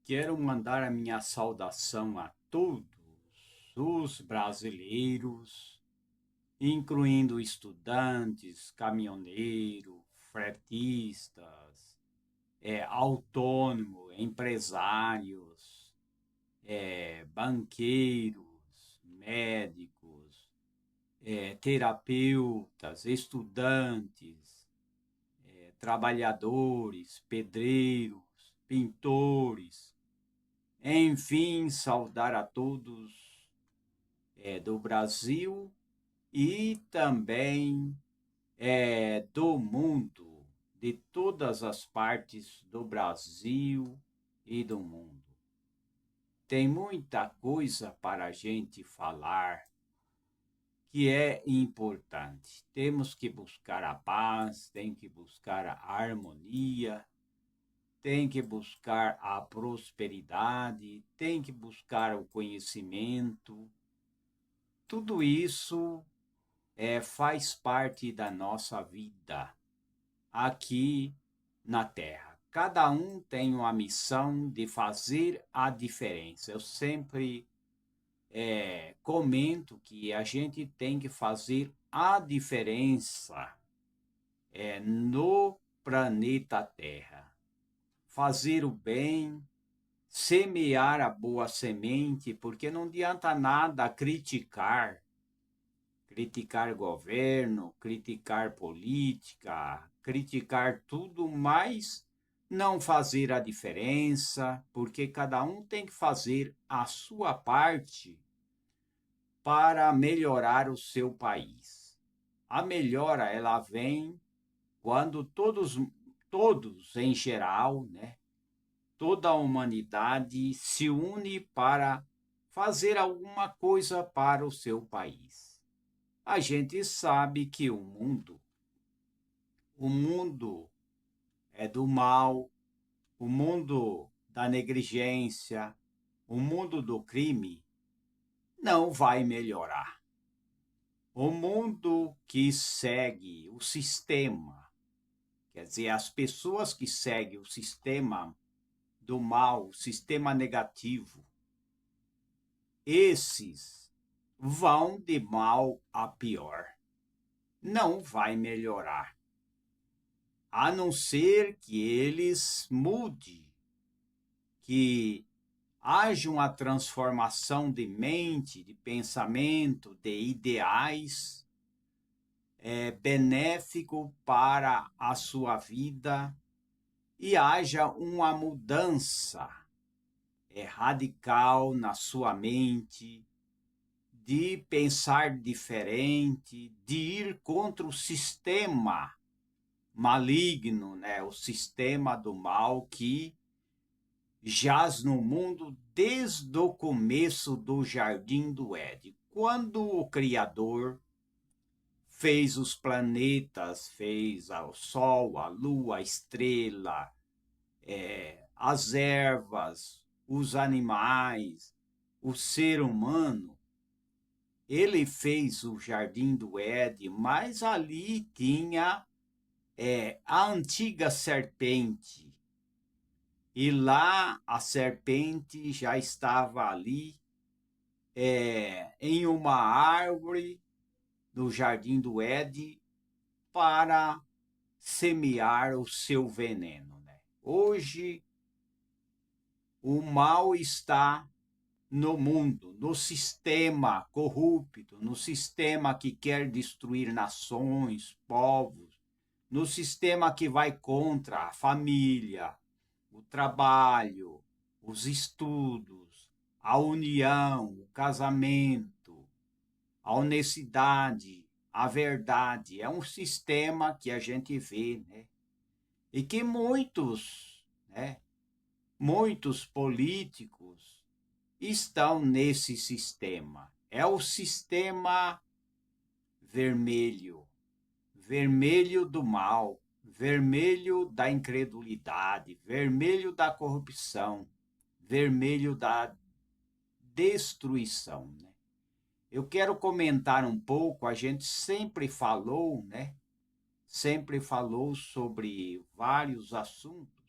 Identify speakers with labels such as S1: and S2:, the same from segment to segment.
S1: Quero mandar a minha saudação a todos os brasileiros, incluindo estudantes, caminhoneiros, fretistas, autônomos, empresários, banqueiros, médicos, terapeutas, estudantes, trabalhadores, pedreiros, pintores, enfim, saudar a todos do Brasil e também do mundo, de todas as partes do Brasil e do mundo. Tem muita coisa para a gente falar que é importante. Temos que buscar a paz, tem que buscar a harmonia, tem que buscar a prosperidade, tem que buscar o conhecimento. Tudo isso faz parte da nossa vida aqui na Terra. Cada um tem uma missão de fazer a diferença. Eu sempre comento que a gente tem que fazer a diferença no planeta Terra. Fazer o bem, semear a boa semente, porque não adianta nada criticar governo, criticar política, criticar tudo, mas não fazer a diferença, porque cada um tem que fazer a sua parte para melhorar o seu país. A melhora ela vem quando todos em geral, né, toda a humanidade se une para fazer alguma coisa para o seu país. A gente sabe que o mundo é do mal, o mundo da negligência, o mundo do crime não vai melhorar. O mundo que segue o sistema, quer dizer, as pessoas que seguem o sistema do mal, o sistema negativo, esses vão de mal a pior. Não vai melhorar, a não ser que eles mudem, que haja uma transformação de mente, de pensamento, de ideais benéfico para a sua vida e haja uma mudança radical na sua mente, de pensar diferente, de ir contra o sistema maligno, né? O sistema do mal que jaz no mundo desde o começo do Jardim do Éden. Quando o Criador fez os planetas, fez o Sol, a Lua, a estrela, as ervas, os animais, o ser humano, ele fez o Jardim do Éden, mas ali tinha a antiga serpente. E lá a serpente já estava ali em uma árvore do Jardim do Éden para semear o seu veneno. Né? Hoje o mal está no mundo, no sistema corrupto, no sistema que quer destruir nações, povos, no sistema que vai contra a família, o trabalho, os estudos, a união, o casamento, a honestidade, a verdade. É um sistema que a gente vê, né? E que muitos políticos estão nesse sistema. É o sistema vermelho, vermelho do mal, vermelho da incredulidade, vermelho da corrupção, vermelho da destruição. Né? Eu quero comentar um pouco, a gente sempre falou, né? Sempre falou sobre vários assuntos.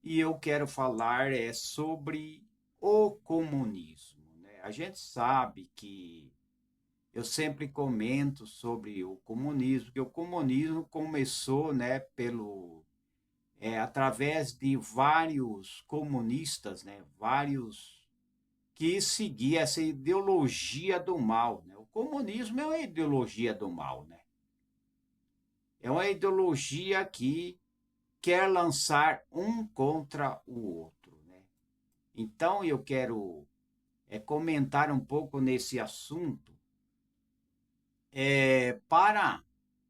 S1: e eu quero falar sobre o comunismo, né? A gente sabe que eu sempre comento sobre o comunismo, que o comunismo começou, né, através de vários comunistas, né, vários que seguiam essa ideologia do mal, né? O comunismo é uma ideologia do mal, né? É uma ideologia que quer lançar um contra o outro, né? Então eu quero comentar um pouco nesse assunto para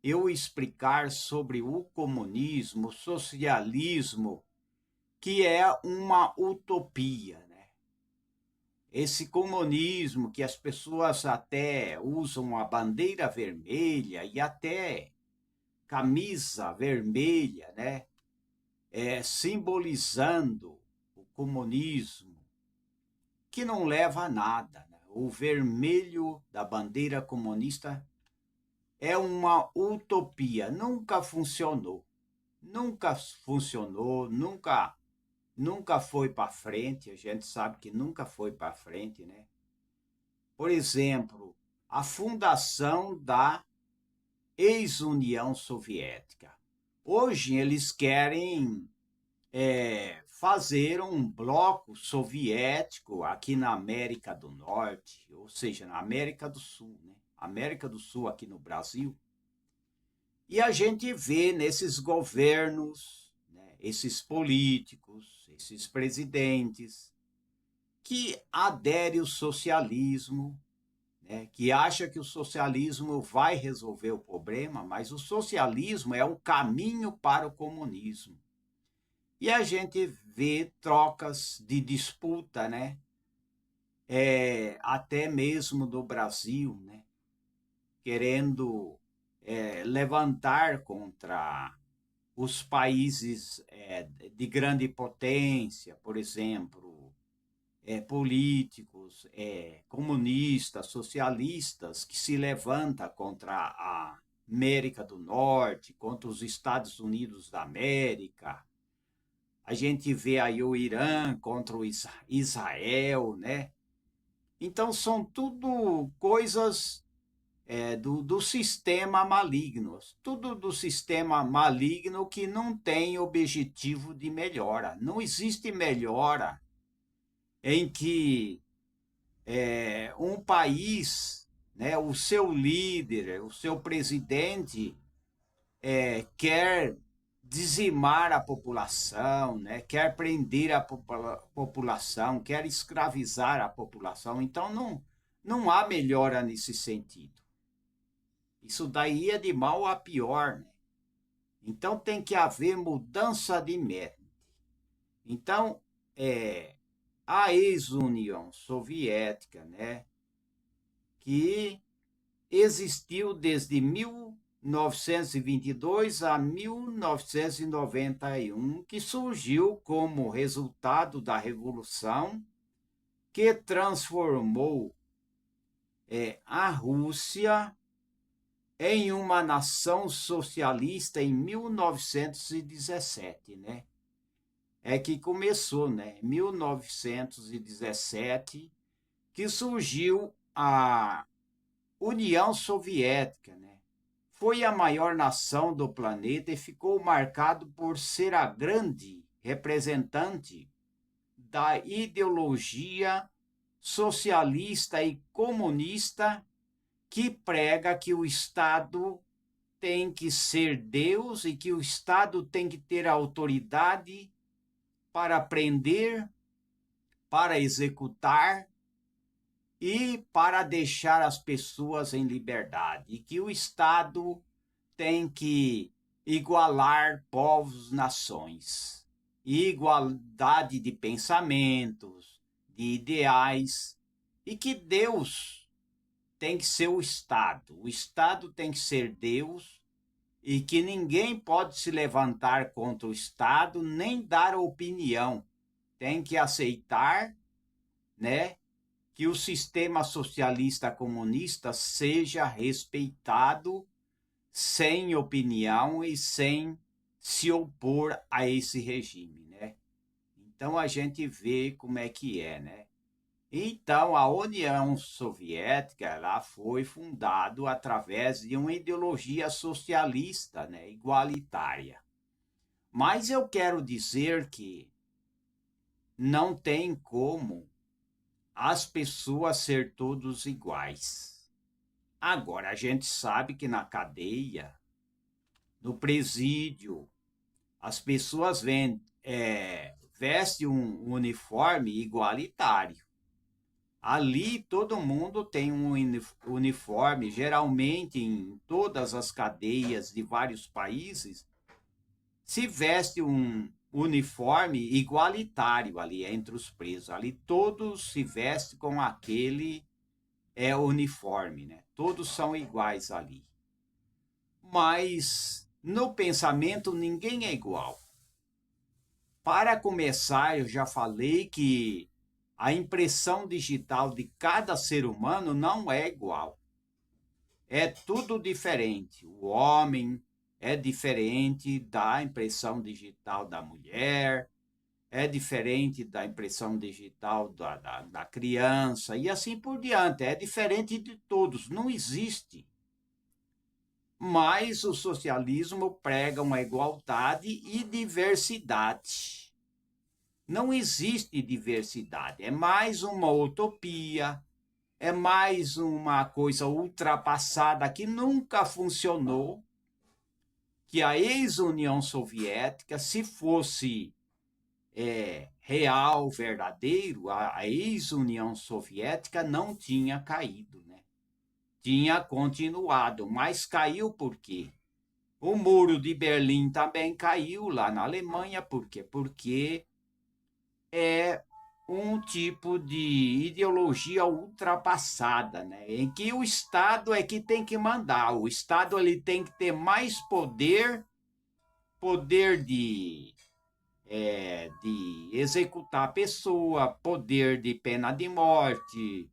S1: eu explicar sobre o comunismo, o socialismo, que é uma utopia, né? Esse comunismo que as pessoas até usam a bandeira vermelha e até camisa vermelha, né? Simbolizando o comunismo, que não leva a nada, né? O vermelho da bandeira comunista é uma utopia, nunca funcionou. Nunca funcionou, nunca foi para frente, a gente sabe que nunca foi para frente, né? Por exemplo, a fundação da ex-União Soviética. Hoje eles querem fazer um bloco soviético aqui na América do Norte, ou seja, na América do Sul, né? América do Sul aqui no Brasil. E a gente vê nesses governos, né, esses políticos, esses presidentes, que aderem ao socialismo, né, que acha que o socialismo vai resolver o problema, mas o socialismo é um caminho para o comunismo. E a gente vê trocas de disputa, né? Até mesmo do Brasil, né? Querendo levantar contra os países de grande potência, por exemplo, políticos comunistas, socialistas, que se levantam contra a América do Norte, contra os Estados Unidos da América. A gente vê aí o Irã contra o Israel, né? Então são tudo coisas do sistema maligno, tudo do sistema maligno que não tem objetivo de melhora. Não existe melhora em que um país, né, o seu líder, o seu presidente, quer dizimar a população, né, quer prender a população, quer escravizar a população. Então não há melhora nesse sentido. Isso daí é de mal a pior, né? Então tem que haver mudança de mente. Então, a ex-União Soviética, né, que existiu desde 1922 a 1991, que surgiu como resultado da Revolução que transformou a Rússia em uma nação socialista em 1917, né? Que começou, né? Em 1917, que surgiu a União Soviética, né? Foi a maior nação do planeta e ficou marcado por ser a grande representante da ideologia socialista e comunista que prega que o Estado tem que ser Deus e que o Estado tem que ter autoridade para prender, para executar e para deixar as pessoas em liberdade. E que o Estado tem que igualar povos, nações. Igualdade de pensamentos, de ideais. E que Deus tem que ser o Estado tem que ser Deus, e que ninguém pode se levantar contra o Estado, nem dar opinião. Tem que aceitar, né, que o sistema socialista comunista seja respeitado sem opinião e sem se opor a esse regime, né? Então a gente vê como é que é, né? Então a União Soviética ela foi fundada através de uma ideologia socialista, né, igualitária. Mas eu quero dizer que não tem como as pessoas ser todos iguais. Agora, a gente sabe que na cadeia, no presídio, as pessoas vestem um uniforme igualitário. Ali todo mundo tem um uniforme, geralmente em todas as cadeias de vários países, se veste um uniforme igualitário ali entre os presos. Ali todos se vestem com aquele uniforme, né? Todos são iguais ali. Mas no pensamento ninguém é igual. Para começar, eu já falei que a impressão digital de cada ser humano não é igual. É tudo diferente. O homem é diferente da impressão digital da mulher, é diferente da impressão digital da criança, e assim por diante. É diferente de todos, não existe. Mas o socialismo prega uma igualdade e diversidade. Não existe diversidade, é mais uma utopia, é mais uma coisa ultrapassada que nunca funcionou, que a ex-União Soviética, se fosse real, verdadeiro, a ex-União Soviética não tinha caído, né? Tinha continuado, mas caiu por quê? O muro de Berlim também caiu lá na Alemanha, por quê? Porque é um tipo de ideologia ultrapassada, né? Em que o Estado é que tem que mandar. O Estado ele tem que ter mais poder, poder de executar a pessoa, poder de pena de morte,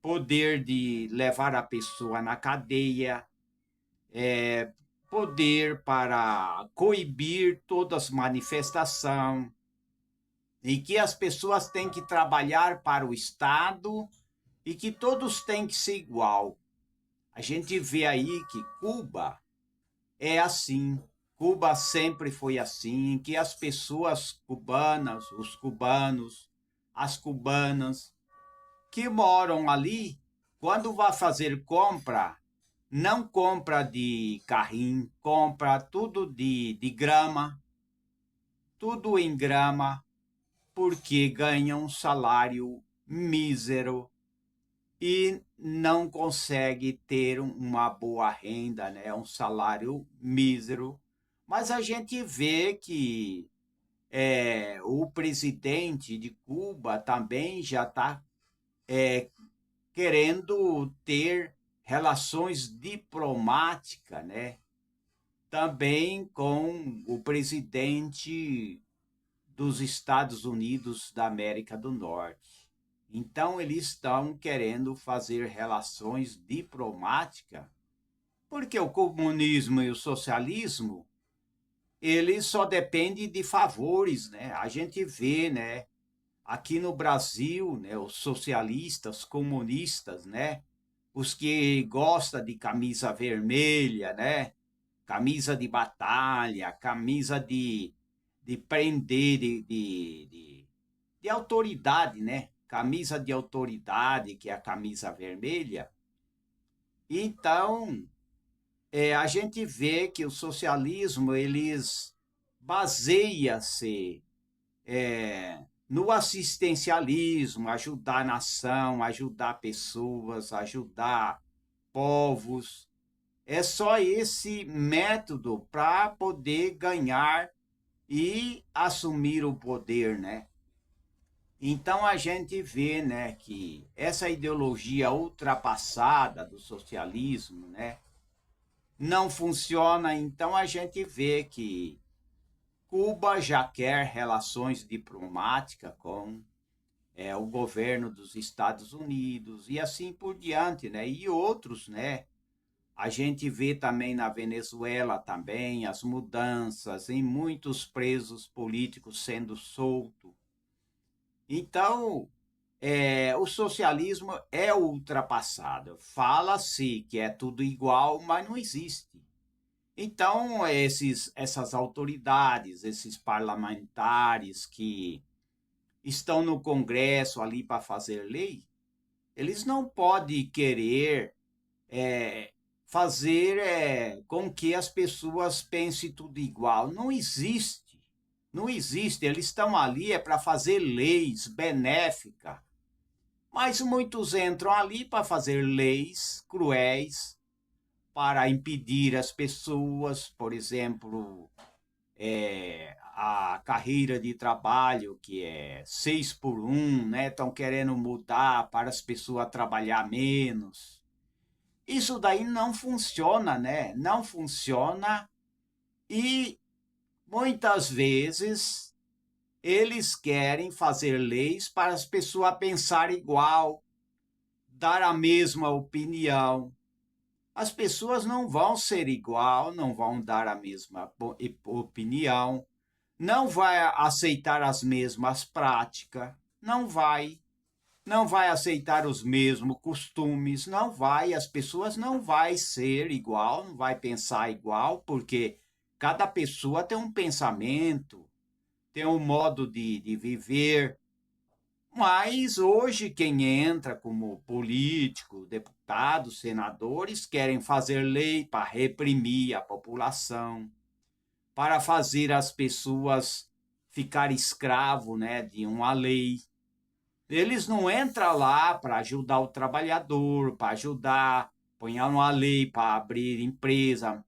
S1: poder de levar a pessoa na cadeia, poder para coibir todas as manifestações, e que as pessoas têm que trabalhar para o Estado e que todos têm que ser igual. A gente vê aí que Cuba é assim. Cuba sempre foi assim, que as pessoas cubanas, os cubanos, as cubanas que moram ali, quando vai fazer compra, não compra de carrinho, compra tudo de grama, tudo em grama, porque ganham um salário mísero e não consegue ter uma boa renda, né? Um salário mísero. Mas a gente vê que o presidente de Cuba também já está querendo ter relações diplomáticas, né? Também com o presidente dos Estados Unidos da América do Norte. Então, eles estão querendo fazer relações diplomáticas, porque o comunismo e o socialismo, eles só dependem de favores, né? A gente vê, né? Aqui no Brasil, né, os socialistas, comunistas, né, os que gostam de camisa vermelha, né, camisa de batalha, camisa de prender, de autoridade, né, camisa de autoridade, que é a camisa vermelha. Então, a gente vê que o socialismo, eles baseia-se no assistencialismo, ajudar a nação, ajudar pessoas, ajudar povos. É só esse método para poder ganhar e assumir o poder, né? Então a gente vê, né, que essa ideologia ultrapassada do socialismo, né, não funciona. Então a gente vê que Cuba já quer relações diplomáticas com o governo dos Estados Unidos e assim por diante, né? E outros, né? A gente vê também na Venezuela também as mudanças em muitos presos políticos sendo soltos. Então, o socialismo é ultrapassado. Fala-se que é tudo igual, mas não existe. Então, essas autoridades, esses parlamentares que estão no Congresso ali para fazer lei, eles não podem querer é, fazer com que as pessoas pensem tudo igual. Não existe. Não existe. Eles estão ali para fazer leis benéficas. Mas muitos entram ali para fazer leis cruéis, para impedir as pessoas, por exemplo, a carreira de trabalho, que é 6 por 1, né? Estão querendo mudar para as pessoas trabalhar menos. Isso daí não funciona, né? Não funciona e muitas vezes eles querem fazer leis para as pessoas pensar igual, dar a mesma opinião. As pessoas não vão ser igual, não vão dar a mesma opinião, não vai aceitar as mesmas práticas, não vai aceitar os mesmos costumes, não vai, as pessoas não vai ser igual, não vai pensar igual, porque cada pessoa tem um pensamento, tem um modo de viver. Mas hoje quem entra como político, deputados, senadores, querem fazer lei para reprimir a população, para fazer as pessoas ficar escravo, né, de uma lei. Eles não entram lá para ajudar o trabalhador, para ajudar, põe uma lei para abrir empresa,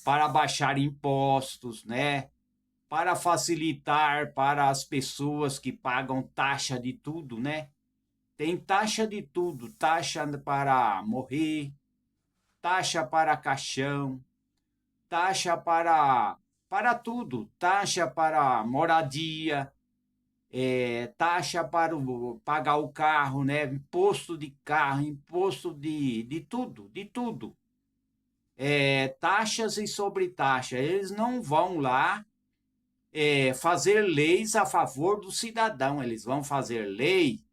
S1: para baixar impostos, né? Para facilitar para as pessoas que pagam taxa de tudo, né? Tem taxa de tudo, taxa para morrer, taxa para caixão, taxa para tudo, taxa para moradia, taxa para pagar o carro, né? Imposto de carro, imposto de tudo, de tudo. Taxas e sobre taxa. Eles não vão lá fazer leis a favor do cidadão, eles vão fazer lei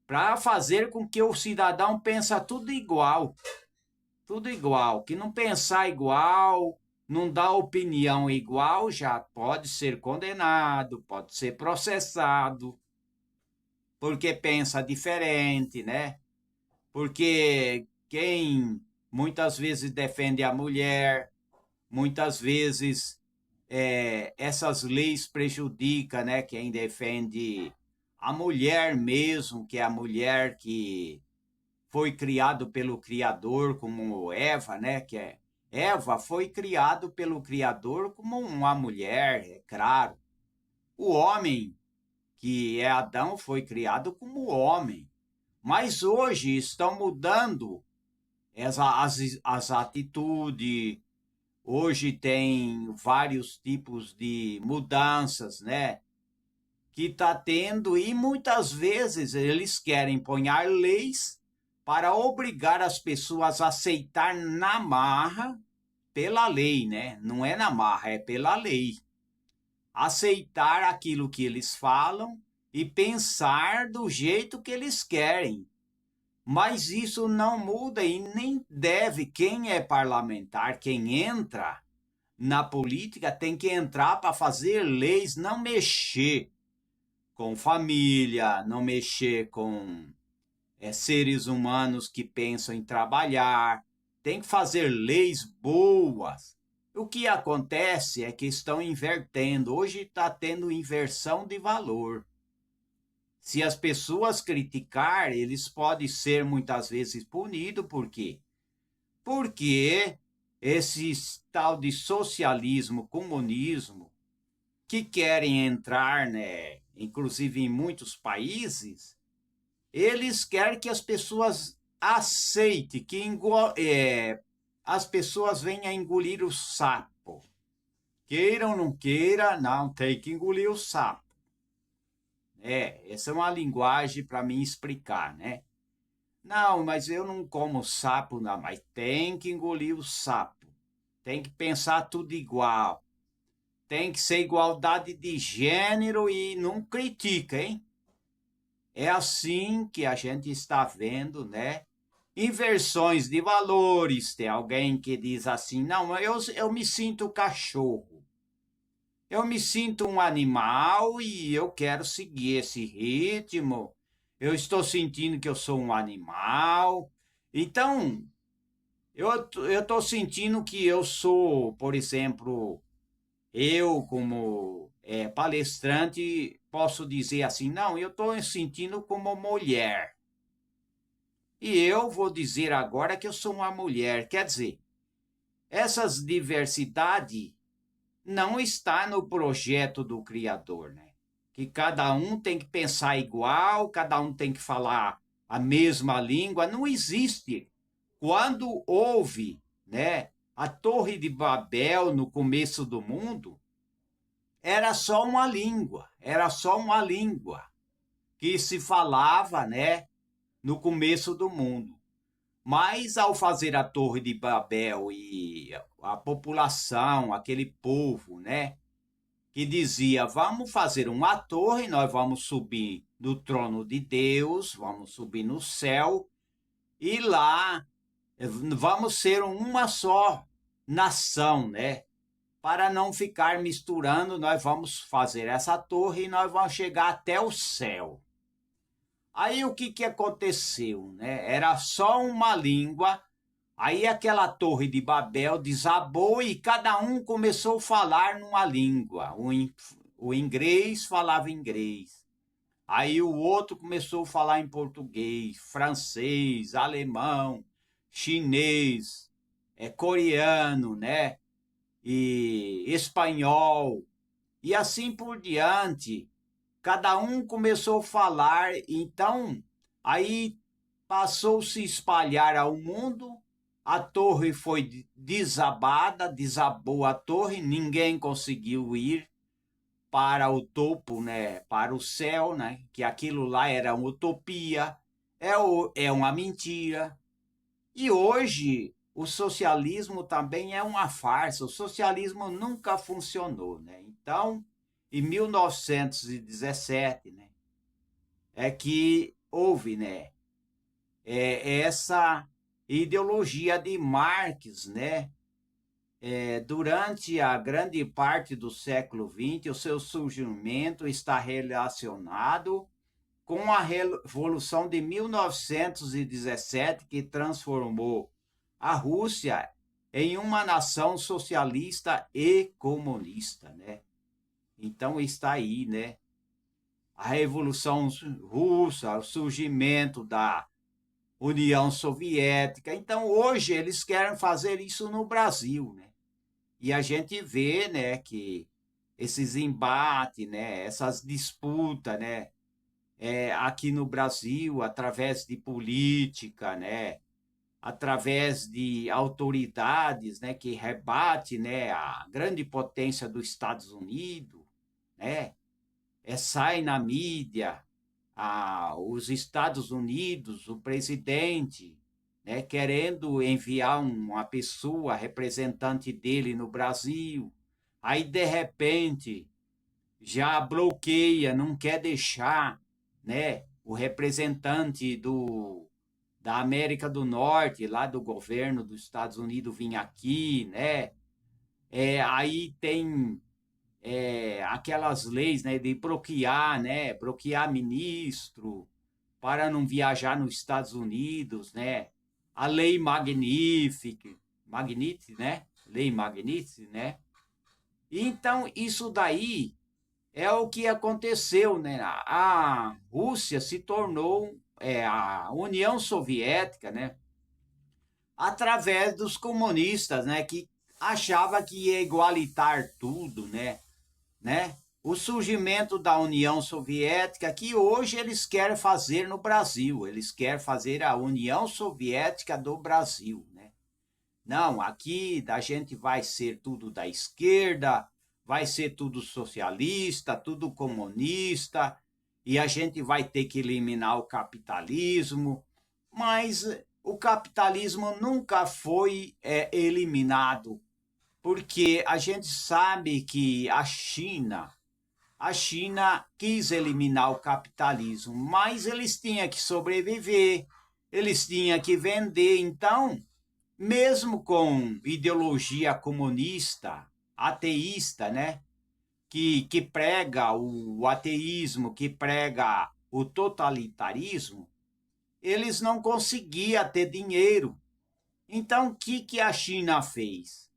S1: para fazer com que o cidadão pense tudo igual, que não pensar igual, não dá opinião igual, já pode ser condenado, pode ser processado, porque pensa diferente, né? Porque quem muitas vezes defende a mulher, muitas vezes essas leis prejudicam, né, quem defende a mulher mesmo, que é a mulher que foi criado pelo Criador como Eva, né, Eva foi criado pelo Criador como uma mulher, é claro. O homem, que é Adão, foi criado como homem. Mas hoje estão mudando as atitudes. Hoje tem vários tipos de mudanças, né? Que está tendo, e muitas vezes eles querem pôr leis para obrigar as pessoas a aceitar na marra, pela lei, né? Não é na marra, é pela lei. Aceitar aquilo que eles falam e pensar do jeito que eles querem. Mas isso não muda e nem deve. Quem é parlamentar, quem entra na política, tem que entrar para fazer leis, não mexer com família, não mexer com seres humanos que pensam em trabalhar. Tem que fazer leis boas. O que acontece é que estão invertendo. Hoje está tendo inversão de valor. Se as pessoas criticar, eles podem ser muitas vezes punidos. Por quê? Porque esse tal de socialismo, comunismo, que querem entrar, né, inclusive em muitos países, eles querem que as pessoas aceitem, que as pessoas venham a engolir o sapo. Queiram ou não queira, não, tem que engolir o sapo. Essa é uma linguagem para mim explicar, né? Não, mas eu não como sapo, não, mas tem que engolir o sapo. Tem que pensar tudo igual. Tem que ser igualdade de gênero e não critica, hein? É assim que a gente está vendo, né? Inversões de valores. Tem alguém que diz assim: não, eu me sinto cachorro. Eu me sinto um animal e eu quero seguir esse ritmo. Eu estou sentindo que eu sou um animal. Então, eu estou sentindo que eu sou, por exemplo, eu como palestrante, posso dizer assim, não, eu estou sentindo como mulher. E eu vou dizer agora que eu sou uma mulher. Quer dizer, essas diversidades não está no projeto do Criador, né? Que cada um tem que pensar igual, cada um tem que falar a mesma língua. Não existe. Quando houve, né, a Torre de Babel no começo do mundo, era só uma língua que se falava, né, no começo do mundo. Mas ao fazer a Torre de Babel e a população, aquele povo, né, que dizia: vamos fazer uma torre, nós vamos subir no trono de Deus, vamos subir no céu e lá vamos ser uma só nação, né? Para não ficar misturando, nós vamos fazer essa torre e nós vamos chegar até o céu. Aí o que aconteceu, né? Era só uma língua. Aí aquela torre de Babel desabou e cada um começou a falar numa língua. O inglês falava inglês. Aí o outro começou a falar em português, francês, alemão, chinês, coreano, né? E espanhol. E assim por diante. Cada um começou a falar, então aí passou-se a espalhar ao mundo, a torre foi desabada, desabou a torre, ninguém conseguiu ir para o topo, né, para o céu, né, que aquilo lá era uma utopia, é uma mentira. E hoje o socialismo também é uma farsa, o socialismo nunca funcionou, né? Então, em 1917, né, é que houve, né, essa ideologia de Marx, né, durante a grande parte do século XX, o seu surgimento está relacionado com a Revolução de 1917, que transformou a Rússia em uma nação socialista e comunista, né? Então está aí, né? A Revolução Russa, o surgimento da União Soviética. Então hoje eles querem fazer isso no Brasil, né? E a gente vê, né, que esses embates, né, essas disputas, né, aqui no Brasil, através de política, né, através de autoridades, né, que rebate, né, a grande potência dos Estados Unidos, né, sai na mídia, os Estados Unidos, o presidente, né, querendo enviar uma pessoa representante dele no Brasil, aí de repente já bloqueia, não quer deixar, né, o representante da América do Norte, lá do governo dos Estados Unidos, vir aqui, né? Aí tem aquelas leis, né, de bloquear, né, bloquear ministro para não viajar nos Estados Unidos, né? A lei Magnitsky, né? Lei Magnitsky, né? Então isso daí é o que aconteceu, né? A Rússia se tornou a União Soviética, né? Através dos comunistas, né? Que achava que ia igualitar tudo, né? O surgimento da União Soviética, que hoje eles querem fazer no Brasil, eles querem fazer a União Soviética do Brasil, né? Não, aqui a gente vai ser tudo da esquerda, vai ser tudo socialista, tudo comunista, e a gente vai ter que eliminar o capitalismo, mas o capitalismo nunca foi eliminado, porque a gente sabe que a China a China quis eliminar o capitalismo, mas eles tinham que sobreviver, eles tinham que vender. Então, mesmo com ideologia comunista, ateísta, né, que prega o ateísmo, que prega o totalitarismo, eles não conseguiam ter dinheiro. Então, o que a China fez?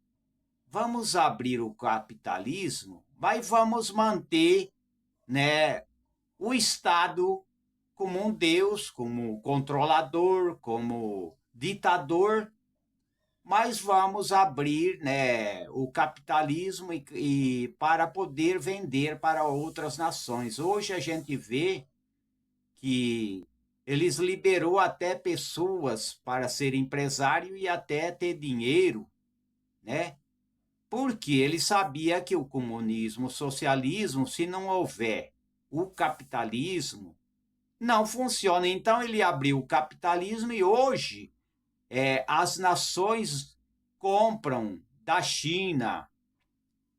S1: Vamos abrir o capitalismo, mas vamos manter, né, o Estado como um Deus, como controlador, como ditador, mas vamos abrir, né, o capitalismo e para poder vender para outras nações. Hoje a gente vê que eles liberou até pessoas para ser empresário e até ter dinheiro, né? Porque ele sabia que o comunismo, o socialismo, se não houver o capitalismo, não funciona. Então ele abriu o capitalismo e hoje as nações compram da China,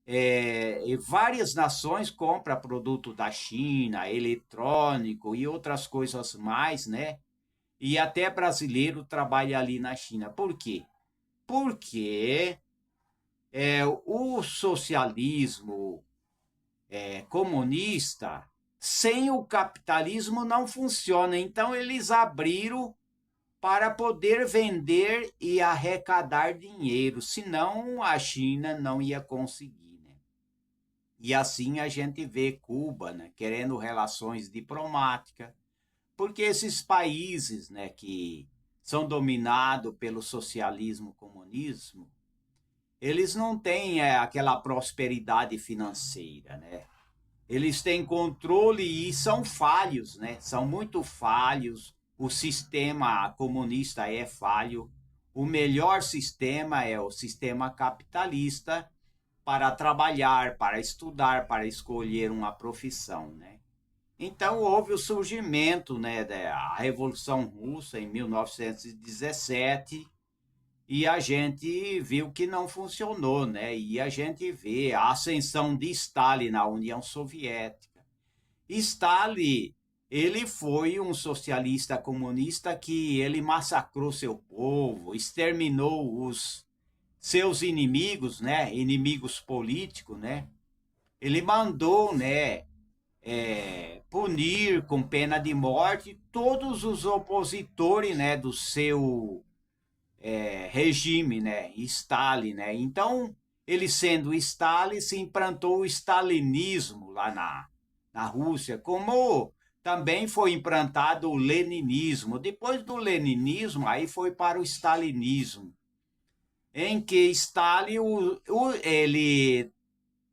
S1: e várias nações compram produto da China, eletrônico e outras coisas mais, né? E até brasileiro trabalha ali na China. Por quê? Porque o socialismo comunista, sem o capitalismo não funciona. Então eles abriram para poder vender e arrecadar dinheiro, senão a China não ia conseguir, né? E assim a gente vê Cuba, né, querendo relações diplomáticas, porque esses países, né, que são dominados pelo socialismo, comunismo, eles não têm aquela prosperidade financeira, né? Eles têm controle e são falhos, né? São muito falhos. O sistema comunista é falho. O melhor sistema é o sistema capitalista para trabalhar, para estudar, para escolher uma profissão, né? Então houve o surgimento, né, da Revolução Russa em 1917 e a gente viu que não funcionou, né? E a gente vê a ascensão de Stalin na União Soviética. Stalin, ele foi um socialista comunista que ele massacrou seu povo, exterminou os seus inimigos, né? Inimigos políticos, né? Ele mandou, né? Punir com pena de morte todos os opositores, né? Do seu regime, né? Stalin, né? Então, ele sendo Stalin, se implantou o stalinismo lá na Rússia, como também foi implantado o leninismo. Depois do leninismo, aí foi para o stalinismo, em que Stalin ele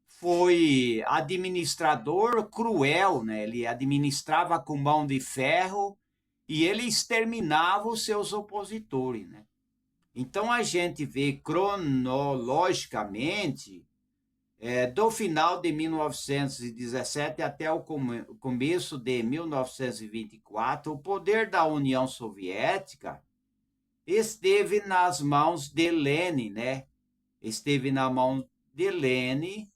S1: foi administrador cruel, né? Ele administrava com mão de ferro e ele exterminava os seus opositores, né? Então a gente vê cronologicamente, do final de 1917 até o começo de 1924, o poder da União Soviética esteve nas mãos de Lenin, né? Esteve na mão de Lenin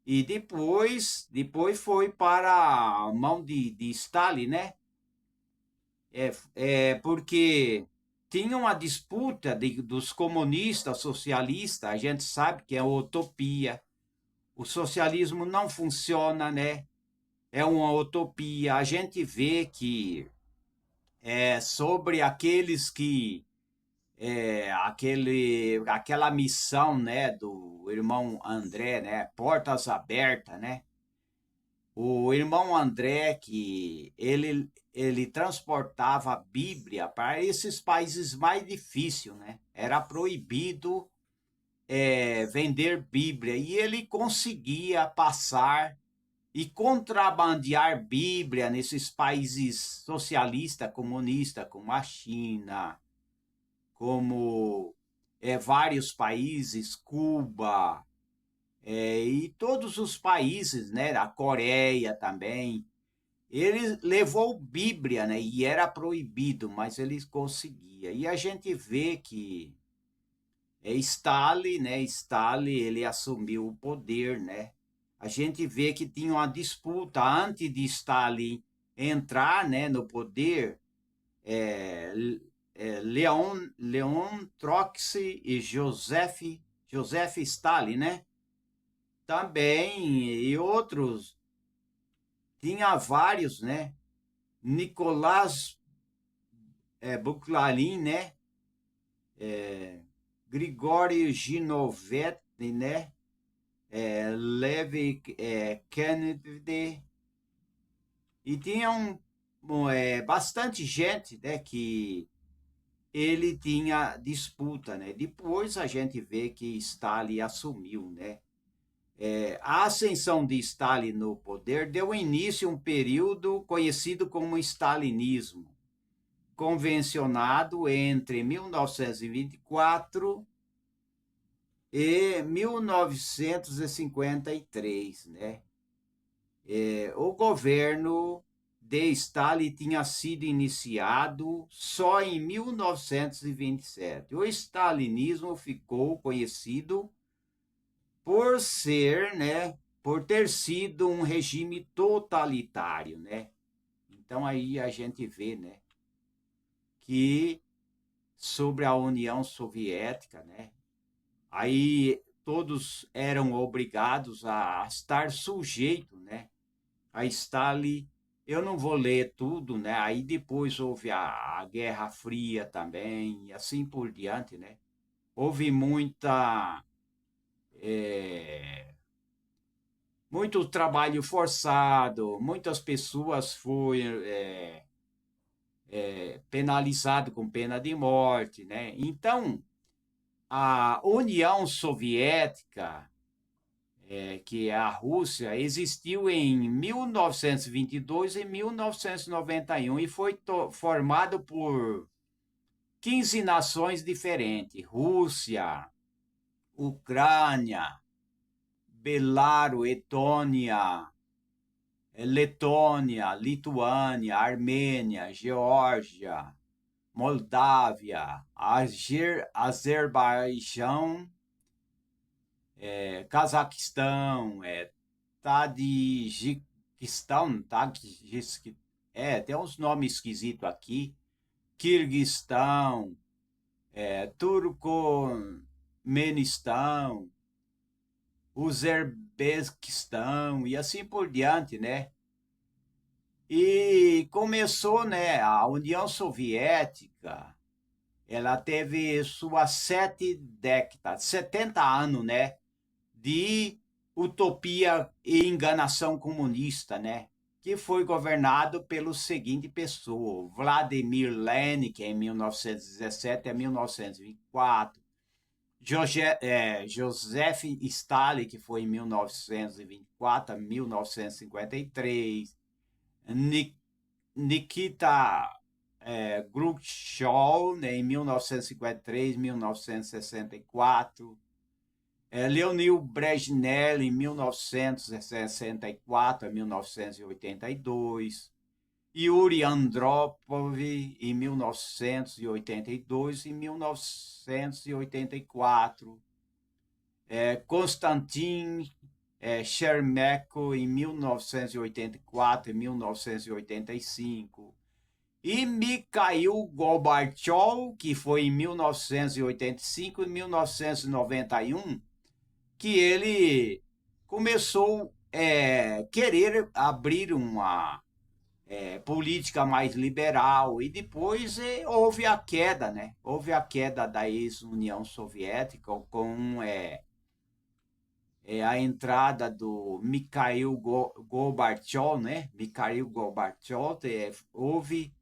S1: e depois foi para a mão de Stalin, né? Porque tinha uma disputa dos comunistas, socialistas, a gente sabe que é utopia. O socialismo não funciona, né? É uma utopia. A gente vê que sobre aqueles que aquela missão, né, do irmão André, né, portas abertas, né? O irmão André, que ele transportava a Bíblia para esses países mais difíceis, né? Era proibido vender Bíblia e ele conseguia passar e contrabandear Bíblia nesses países socialistas, comunistas, como a China, como vários países, Cuba, e todos os países, né, a Coreia também. Ele levou Bíblia, né, e era proibido, mas ele conseguia. E a gente vê que Stalin, né, Stalin, ele assumiu o poder, né, a gente vê que tinha uma disputa antes de Stalin entrar, né, no poder. é, Leon Trotsky e Joseph Stalin, né? Também, e outros, tinha vários, né? Nicolás Bukharin, né? Grigori Zinoviev, né? Lev Kennedy, e tinha bastante gente, né, que ele tinha disputa, né? Depois a gente vê que Stalin assumiu, né? A ascensão de Stalin no poder deu início a um período conhecido como stalinismo, convencionado entre 1924 e 1953, né? O governo de Stalin tinha sido iniciado só em 1927. O stalinismo ficou conhecido por ser, né, por ter sido um regime totalitário, né? Então aí a gente vê, né, que sobre a União Soviética, né, aí todos eram obrigados a estar sujeitos, né, a Stalin. Eu não vou ler tudo, né? Aí depois houve a Guerra Fria também, e assim por diante, né? Houve muito trabalho forçado, muitas pessoas foram penalizadas com pena de morte, né? Então, a União Soviética, que é a Rússia, existiu em 1922 e 1991 e foi formado por 15 nações diferentes: Rússia, Ucrânia, Belarus, Letônia, Lituânia, Armênia, Geórgia, Moldávia, Azerbaijão, Cazaquistão, Tadjikistão, tem uns nomes esquisitos aqui, Kirguistão, Turcomenistão, Uzbequistão e assim por diante, né? E começou, né, a União Soviética, ela teve suas 7 décadas, 70 anos, né, de utopia e enganação comunista, né? Que foi governado pelo seguinte pessoa: Vladimir Lenin, que é em 1917 a 1924, Joseph Stalin, que foi em 1924 a 1953, Nikita Khrushchev, né, em 1953 1964, Leonid Brezhnev em 1964 a 1982, Yuri Andropov em 1982 e 1984, Konstantin Chermeko em 1984 e 1985, e Mikhail Gorbachev, que foi em 1985 e 1991, que ele começou a querer abrir uma política mais liberal, e depois houve a queda, né? Houve a queda da ex-União Soviética com a entrada do Mikhail Gorbachev, né? Mikhail Gorbachev, houve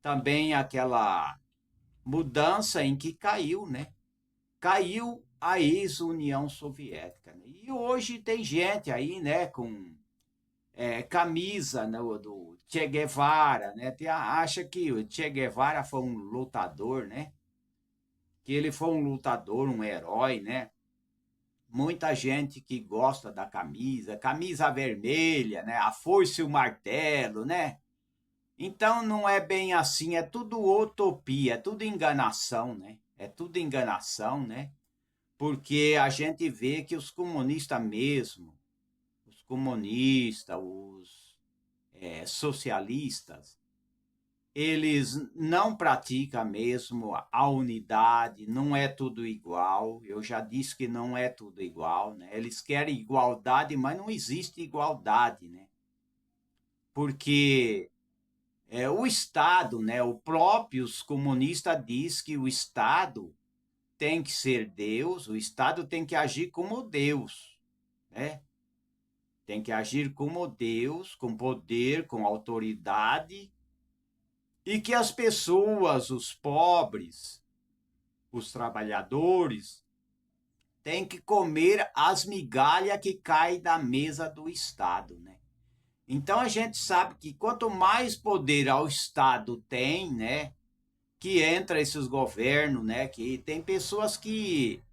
S1: também aquela mudança em que caiu, né? Caiu a ex-União Soviética, né? E hoje tem gente aí, né, com camisa, né, do Che Guevara, né? Acha que o Che Guevara foi um lutador, né? Que ele foi um lutador, um herói, né? Muita gente que gosta da camisa vermelha, né? A foice e o martelo, né? Então não é bem assim, é tudo utopia, é tudo enganação, né? É tudo enganação, né? Porque a gente vê que os comunistas mesmo, comunistas, os socialistas, eles não praticam mesmo a unidade, não é tudo igual. Eu já disse que não é tudo igual, né? Eles querem igualdade, mas não existe igualdade, né? Porque o Estado, né? O próprio comunista diz que o Estado tem que ser Deus, o Estado tem que agir como Deus, né? Tem que agir como Deus, com poder, com autoridade, e que as pessoas, os pobres, os trabalhadores, têm que comer as migalhas que caem da mesa do Estado, né? Então a gente sabe que quanto mais poder o Estado tem, né, que entra esses governos, né, que tem pessoas que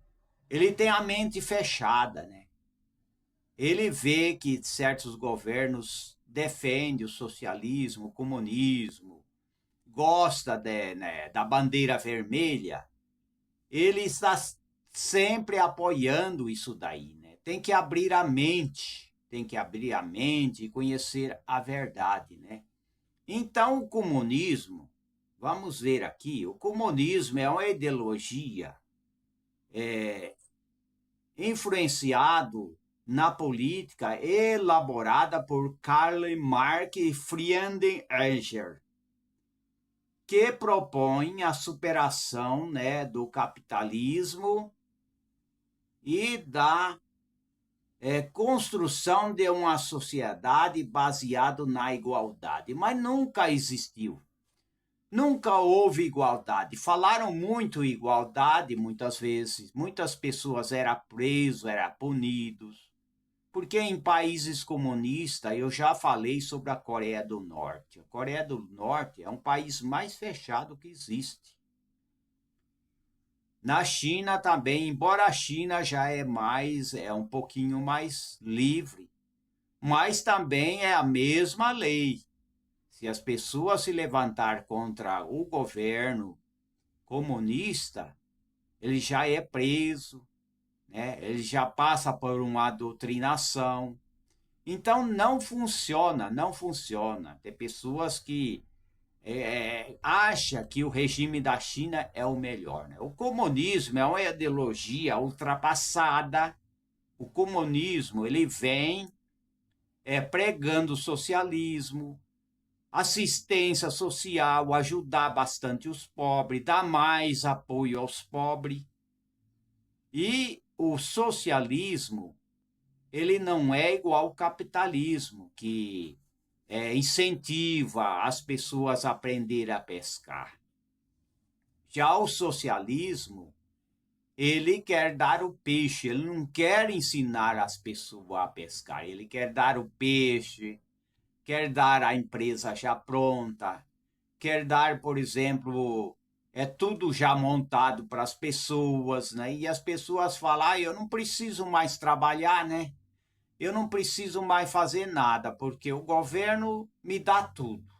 S1: ele tem a mente fechada, né? Ele vê que certos governos defendem o socialismo, o comunismo, gosta né, da bandeira vermelha, ele está sempre apoiando isso daí, né? Tem que abrir a mente, tem que abrir a mente e conhecer a verdade, né? Então, o comunismo, vamos ver aqui, o comunismo é uma ideologia influenciado na política elaborada por Karl Marx e Friedrich Engels, que propõe a superação, né, do capitalismo e da construção de uma sociedade baseada na igualdade. Mas nunca existiu. Nunca houve igualdade. Falaram muito igualdade muitas vezes. Muitas pessoas eram presas, eram punidos. Porque em países comunistas, eu já falei sobre a Coreia do Norte. A Coreia do Norte é um país mais fechado que existe. Na China também, embora a China já é um pouquinho mais livre, mas também é a mesma lei. Se as pessoas se levantar contra o governo comunista, ele já é preso, né? Ele já passa por uma doutrinação. Então não funciona, não funciona. Tem pessoas que acham que o regime da China é o melhor, né? O comunismo é uma ideologia ultrapassada. O comunismo ele vem pregando o socialismo, assistência social, ajudar bastante os pobres, dar mais apoio aos pobres. E o socialismo, ele não é igual ao capitalismo, que incentiva as pessoas a aprender a pescar. Já o socialismo, ele quer dar o peixe, ele não quer ensinar as pessoas a pescar, ele quer dar o peixe, quer dar a empresa já pronta, quer dar, por exemplo, tudo já montado para as pessoas, né? E as pessoas falam, eu não preciso mais trabalhar, né? Eu não preciso mais fazer nada, porque o governo me dá tudo.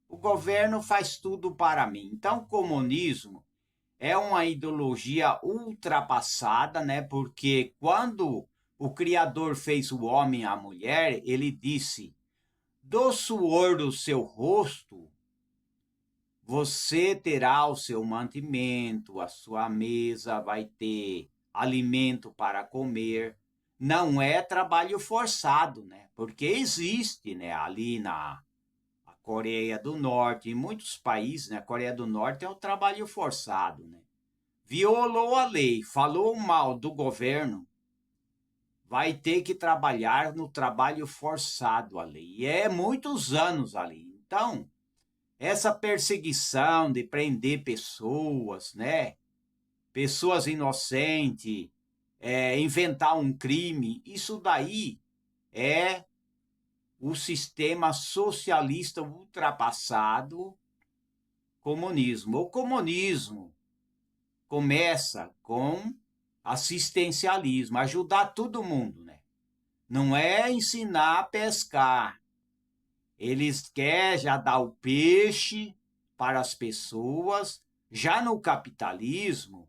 S1: O governo faz tudo para mim. Então, o comunismo é uma ideologia ultrapassada, né? Porque quando o Criador fez o homem e a mulher, ele disse: do suor do seu rosto, você terá o seu mantimento, a sua mesa vai ter alimento para comer. Não é trabalho forçado, né? Porque existe, né, ali na Coreia do Norte, em muitos países, né, a Coreia do Norte é o trabalho forçado, né? Violou a lei, falou mal do governo, vai ter que trabalhar no trabalho forçado ali. E é muitos anos ali. Então, essa perseguição de prender pessoas, né? Pessoas inocentes, inventar um crime, isso daí é o sistema socialista ultrapassado comunismo. O comunismo começa com assistencialismo, ajudar todo mundo, né? Não é ensinar a pescar. Eles querem já dar o peixe para as pessoas. Já no capitalismo,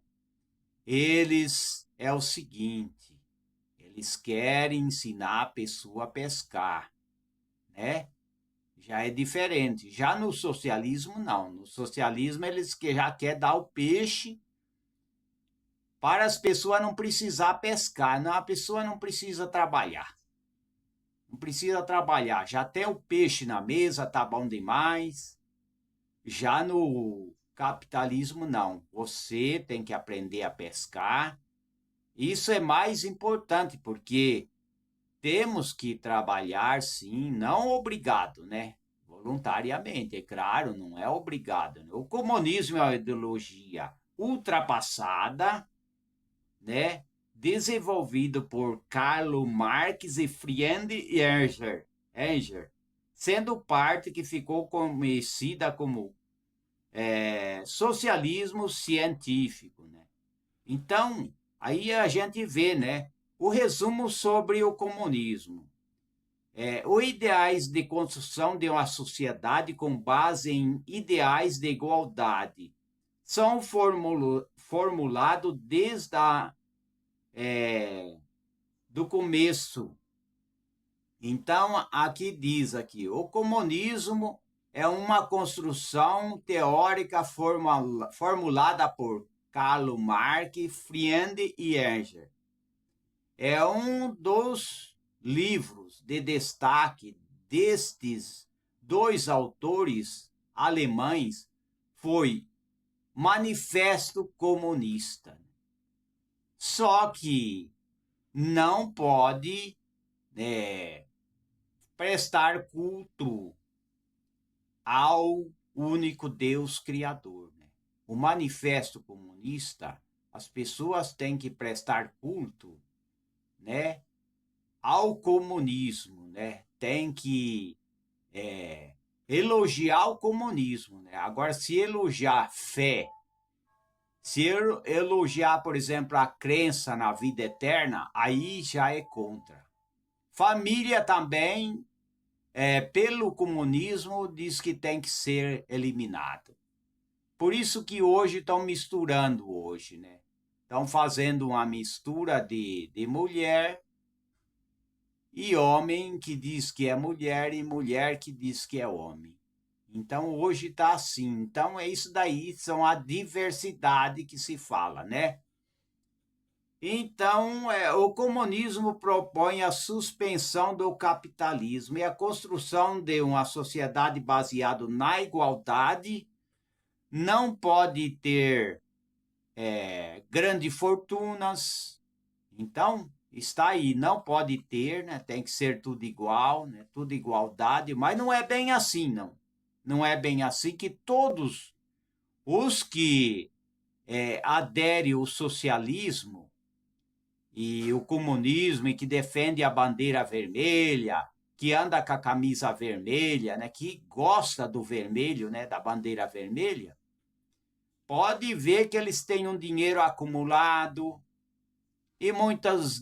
S1: eles é o seguinte, Eles querem ensinar a pessoa a pescar, né? Já é diferente. Já no socialismo, não. No socialismo, eles já querem dar o peixe para as pessoas não precisar pescar. Não, a pessoa não precisa trabalhar. Não precisa trabalhar. Já tem o peixe na mesa, tá bom demais. Já no capitalismo, não. Você tem que aprender a pescar. Isso é mais importante, porque temos que trabalhar, sim, não obrigado, né? Voluntariamente, é claro, não é obrigado. O comunismo é uma ideologia ultrapassada, né? Desenvolvido por Karl Marx e Friedrich Engels, sendo parte que ficou conhecida como socialismo científico, né? Então, aí a gente vê, né? O resumo sobre o comunismo. Os ideais de construção de uma sociedade com base em ideais de igualdade são formulados desde do começo. Então, aqui diz aqui, o comunismo é uma construção teórica formulada por Karl Marx, Friedrich e Engels. É um dos livros de destaque destes dois autores alemães foi Manifesto Comunista. Só que não pode prestar culto ao único Deus Criador, né? O Manifesto Comunista, as pessoas têm que prestar culto, né, ao comunismo, né? Tem que elogiar o comunismo, né? Agora, se elogiar fé, se elogiar, por exemplo, a crença na vida eterna, aí já é contra. Família também, pelo comunismo, diz que tem que ser eliminado. Por isso que hoje estão misturando hoje, né? Estão fazendo uma mistura de mulher e homem que diz que é mulher e mulher que diz que é homem. Então hoje está assim. Então é isso daí, são a diversidade que se fala, né? Então o comunismo propõe a suspensão do capitalismo e a construção de uma sociedade baseada na igualdade. Não pode ter grandes fortunas. Então está aí, não pode ter, né? Tem que ser tudo igual, né? Tudo igualdade, mas não é bem assim, não. Não é bem assim que todos os que aderem ao socialismo e o comunismo e que defende a bandeira vermelha, que anda com a camisa vermelha, né? Que gosta do vermelho, né? Da bandeira vermelha, pode ver que eles têm um dinheiro acumulado e muitas